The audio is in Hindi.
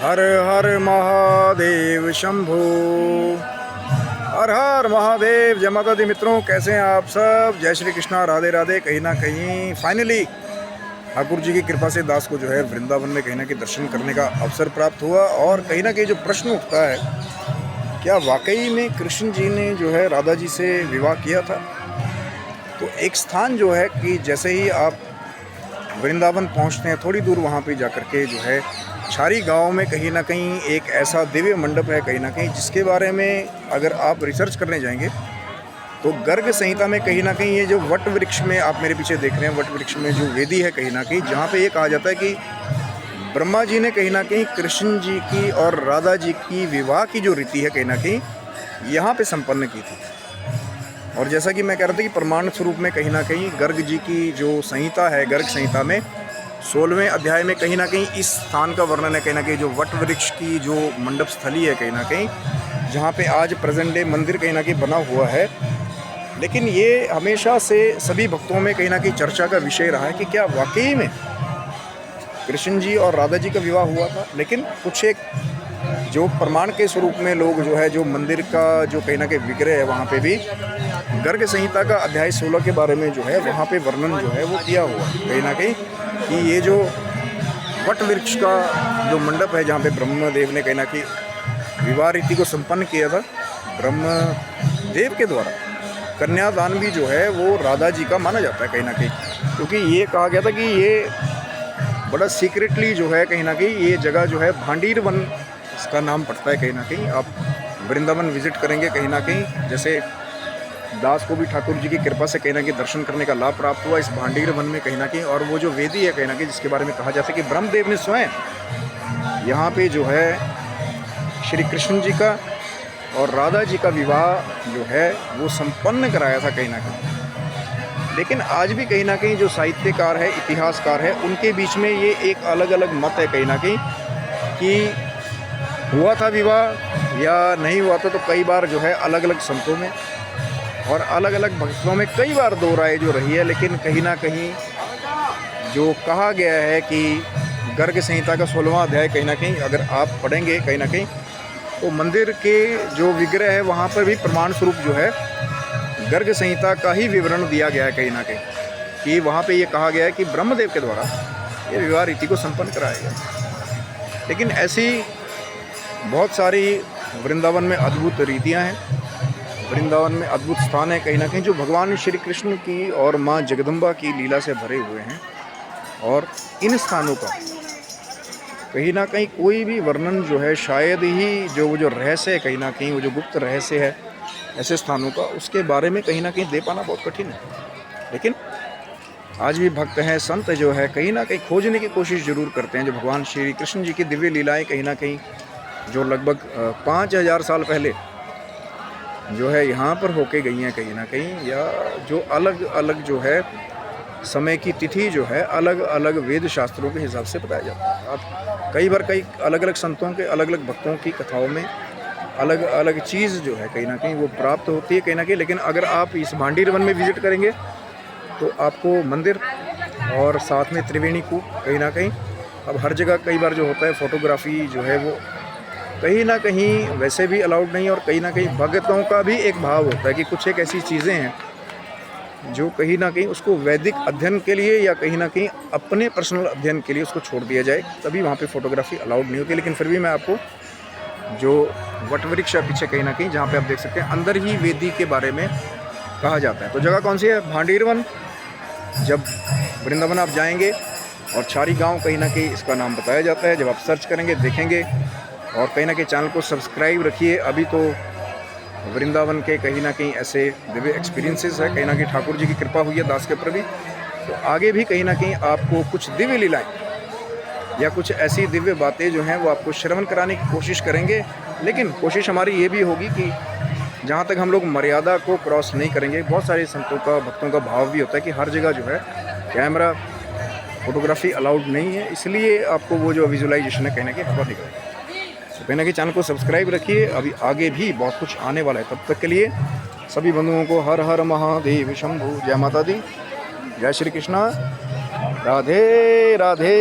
हर हर महादेव शंभू। हर हर महादेव। जय माता दी। मित्रों, कैसे हैं आप सब? जय श्री कृष्णा, राधे राधे। कहीं ना कहीं फाइनली ठाकुर जी की कृपा से दास को जो है वृंदावन में कहीं ना कहीं दर्शन करने का अवसर प्राप्त हुआ। और कहीं ना कहीं जो प्रश्न उठता है, क्या वाकई में कृष्ण जी ने जो है राधा जी से विवाह किया था? तो एक स्थान जो है कि जैसे ही आप वृंदावन पहुंचते हैं, थोड़ी दूर वहां पे जाकर के जो है छारी गांव में कहीं ना कहीं एक ऐसा दिव्य मंडप है कहीं ना कहीं, जिसके बारे में अगर आप रिसर्च करने जाएंगे तो गर्ग संहिता में कहीं ना कहीं ये जो वट वृक्ष में आप मेरे पीछे देख रहे हैं, वट वृक्ष में जो वेदी है कहीं ना कहीं, जहाँ पे ये कहा जाता है कि ब्रह्मा जी ने कहीं ना कहीं कृष्ण जी की और राधा जी की विवाह की जो रीति है कहीं ना कहीं यहाँ पे संपन्न की थी। और जैसा कि मैं कह रहा था कि प्रमाण स्वरूप में कहीं ना कहीं गर्ग जी की जो संहिता है, गर्ग संहिता में 16वें अध्याय में कहीं ना कहीं इस स्थान का वर्णन है कहीं ना कहीं, जो वट वृक्ष की जो मंडप स्थली है कहीं ना कहीं, जहाँ पे आज प्रेजेंट डे मंदिर कहीं ना कहीं बना हुआ है। लेकिन ये हमेशा से सभी भक्तों में कहीं ना कहीं चर्चा का विषय रहा है कि क्या वाकई में कृष्ण जी और राधा जी का विवाह हुआ था। लेकिन कुछ एक जो प्रमाण के स्वरूप में लोग जो है, जो मंदिर का जो कहीं ना कहीं विग्रह है, वहाँ पे भी गर्ग संहिता का अध्याय 16 के बारे में जो है वहाँ पे वर्णन जो है वो किया हुआ है कहीं ना कहीं, कि ये जो वट वृक्ष का जो मंडप है जहाँ पे ब्रह्मदेव ने कहीं ना कहीं विवाह रीति को संपन्न किया था, ब्रह्मदेव के द्वारा कन्यादान भी जो है वो राधा जी का माना जाता है कहीं ना कहीं, क्योंकि ये कहा गया था कि ये बड़ा सीक्रेटली जो है कहीं ना कहीं ये जगह जो है भांडीर वन इसका नाम पड़ता है कहीं ना कहीं। आप वृंदावन विजिट करेंगे कहीं ना कहीं, जैसे दास को भी ठाकुर जी की कृपा से कहीं ना कहीं दर्शन करने का लाभ प्राप्त हुआ इस भांडीर वन में कहीं ना कहीं। और वो जो वेदी है कहीं ना कहीं, जिसके बारे में कहा जाता है कि ब्रह्मदेव ने स्वयं यहाँ पे जो है श्री कृष्ण जी का और राधा जी का विवाह जो है वो संपन्न कराया था कहीं ना कहीं। लेकिन आज भी कहीं ना कहीं जो साहित्यकार है, इतिहासकार है, उनके बीच में ये एक अलग अलग मत है कहीं ना कहीं कि हुआ था विवाह या नहीं हुआ था। तो कई बार जो है अलग अलग संतों में और अलग अलग भक्तों में कई बार दो राय जो रही है। लेकिन कहीं ना कहीं जो कहा गया है कि गर्ग संहिता का 16वां अध्याय कहीं ना कहीं अगर आप पढ़ेंगे कहीं ना कहीं, तो मंदिर के जो विग्रह है वहाँ पर भी प्रमाण स्वरूप जो है गर्ग संहिता का ही विवरण दिया गया है कहीं ना कहीं, कि वहाँ पे ये कहा गया है कि ब्रह्मदेव के द्वारा ये विवाह रीति को संपन्न कराया गया। लेकिन ऐसी बहुत सारी वृंदावन में अद्भुत रीतियाँ हैं, वृंदावन में अद्भुत स्थान है कहीं ना कहीं, जो भगवान श्री कृष्ण की और माँ जगदम्बा की लीला से भरे हुए हैं। और इन स्थानों का कहीं ना कहीं कोई भी वर्णन जो है, शायद ही जो रहस्य है कहीं ना कहीं, वो जो गुप्त रहस्य है ऐसे स्थानों का, उसके बारे में कहीं ना कहीं दे पाना बहुत कठिन है। लेकिन आज भी भक्त हैं, संत जो है कहीं ना कहीं खोजने की कोशिश जरूर करते हैं, जो भगवान श्री कृष्ण जी की दिव्य लीलाएं कहीं ना कहीं जो लगभग 5000 साल पहले जो है यहाँ पर होके गई हैं कहीं ना कहीं, या जो अलग अलग जो है समय की तिथि जो है अलग अलग वेद शास्त्रों के हिसाब से बताया जाता है। आप कई बार कई अलग अलग संतों के, अलग अलग भक्तों की कथाओं में अलग अलग चीज़ जो है कहीं ना कहीं वो प्राप्त होती है कहीं ना कहीं। लेकिन अगर आप इस भांडीर वन में विजिट करेंगे तो आपको मंदिर और साथ में त्रिवेणी कूप कहीं ना कहीं, अब हर जगह कई बार जो होता है फोटोग्राफी जो है वो कहीं ना कहीं वैसे भी अलाउड नहीं है। और कहीं ना कहीं भक्तों का भी एक भाव होता है कि कुछ एक ऐसी चीज़ें हैं जो कहीं ना कहीं उसको वैदिक अध्ययन के लिए या कहीं ना कहीं अपने पर्सनल अध्ययन के लिए उसको छोड़ दिया जाए, तभी वहाँ पे फोटोग्राफी अलाउड नहीं होती। लेकिन फिर भी मैं आपको जो वट वृक्ष है पीछे कहीं ना कहीं, जहाँ पे आप देख सकते हैं अंदर ही वेदी के बारे में कहा जाता है। तो जगह कौन सी है? भांडीर वन। जब वृंदावन आप जाएंगे और छारी गांव कहीं ना कहीं इसका नाम बताया जाता है, जब आप सर्च करेंगे देखेंगे। और कहीं ना कहीं चैनल को सब्सक्राइब रखिए। अभी तो वृंदावन के कहीं ना कहीं ऐसे दिव्य एक्सपीरियंसेस है, कहीं ना कहीं ठाकुर जी की कृपा हुई है दास के ऊपर भी। तो आगे भी कहीं ना कहीं आपको कुछ दिव्य लीलाएं या कुछ ऐसी दिव्य बातें जो हैं वो आपको श्रवण कराने की कोशिश करेंगे। लेकिन कोशिश हमारी ये भी होगी कि जहाँ तक हम लोग मर्यादा को क्रॉस नहीं करेंगे। बहुत सारे संतों का, भक्तों का भाव भी होता है कि हर जगह जो है कैमरा फोटोग्राफी अलाउड नहीं है, इसलिए आपको वो जो विजुअलाइजेशन है कहीं ना कहीं हवा दिखाएगा। तो कहीं ना कहीं चैनल को सब्सक्राइब रखिए, अभी आगे भी बहुत कुछ आने वाला है। तब तक के लिए सभी बंधुओं को हर हर महादेव शंभू। जय माता दी, जय श्री कृष्णा, राधे राधे।